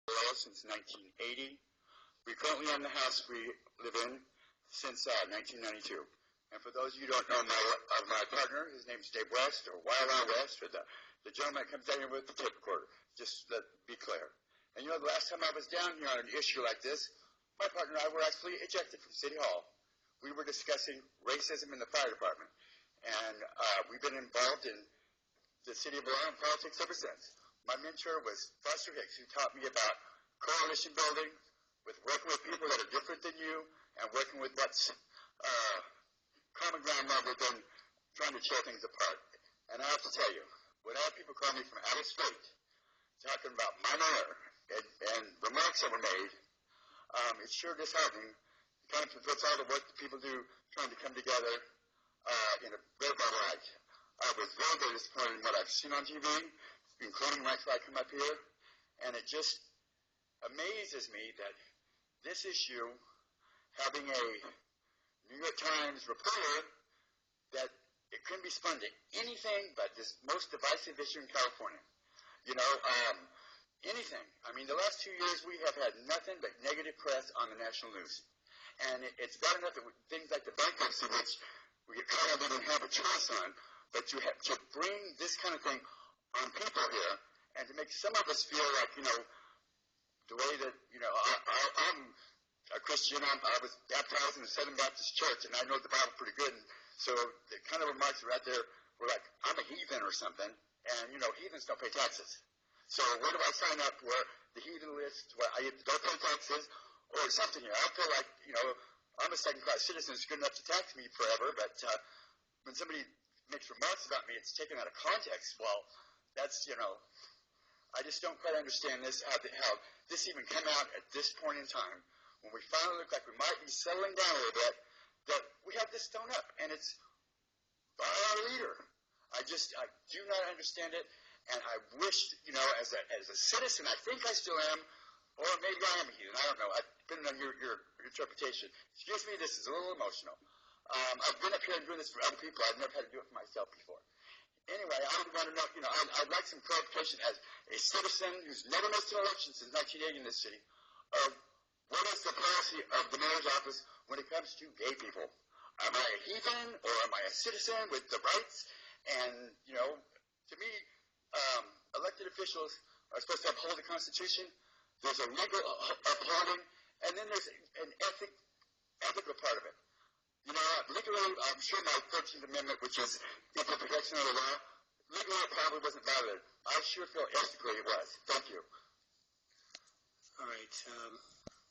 Vallejo since 1980. We currently own the house we live in since 1992. And for those of you who don't know my partner, his name's Dave West, or Wild West, or the gentleman that comes down here with the tape recorder. Just to be clear. And you know, the last time I was down here on an issue like this, my partner and I were actually ejected from City Hall. We were discussing racism in the fire department. And we've been involved in the city of Vallejo and politics ever since. My mentor was Foster Hicks, who taught me about coalition building, with working with people that are different than you, and working with what's common ground rather than trying to tear things apart. And I have to tell you, when I have people call me from out of state, talking about my mayor and remarks that were made, it's sure disheartening. It kind of puts all the work that people do trying to come together in a very bad light. I was very, very disappointed in what I've seen on TV, including right before I come up here, and it just amazes me that this issue, having a New York Times reporter, that it couldn't be spun to anything but this most divisive issue in California. You know, anything. I mean, the last 2 years we have had nothing but negative press on the national news. And it's bad enough that things like the bankruptcy, which we get caught up and have a choice on, but to bring this kind of thing on people here, and to make some of us feel like, you know, the way that, you know, I'm a Christian, I was baptized in the Southern Baptist Church, and I know the Bible pretty good, and so the kind of remarks right there were like, I'm a heathen or something, and, you know, heathens don't pay taxes. So where do I sign up for the heathen list where I don't pay taxes or something here? I feel like, you know, I'm a second-class citizen who's good enough to tax me forever, but when somebody makes remarks about me, it's taken out of context. Well, that's, you know, I just don't quite understand this, how this even came out at this point in time, when we finally look like we might be settling down a little bit, that we have this thrown up, and it's by our leader. I do not understand it, and I wish, you know, as a citizen, I think I still am, or maybe I am a heathen, I don't know, depending on your interpretation. Excuse me, this is a little emotional. I've been up here and doing this for other people. I've never had to do it for myself before. Anyway, I would want to know, you know, I'd like some clarification as a citizen who's never missed an election since 1980 in this city, of what is the policy of the mayor's office when it comes to gay people? Am I a heathen, or am I a citizen with the rights? And, you know, to me, elected officials are supposed to uphold the Constitution. There's a legal upholding, and then there's an ethical part of it. You know, legally, I'm sure my 13th Amendment, which is equal protection of the law, legally it probably wasn't valid. I sure feel ethically it was. Thank you. All right.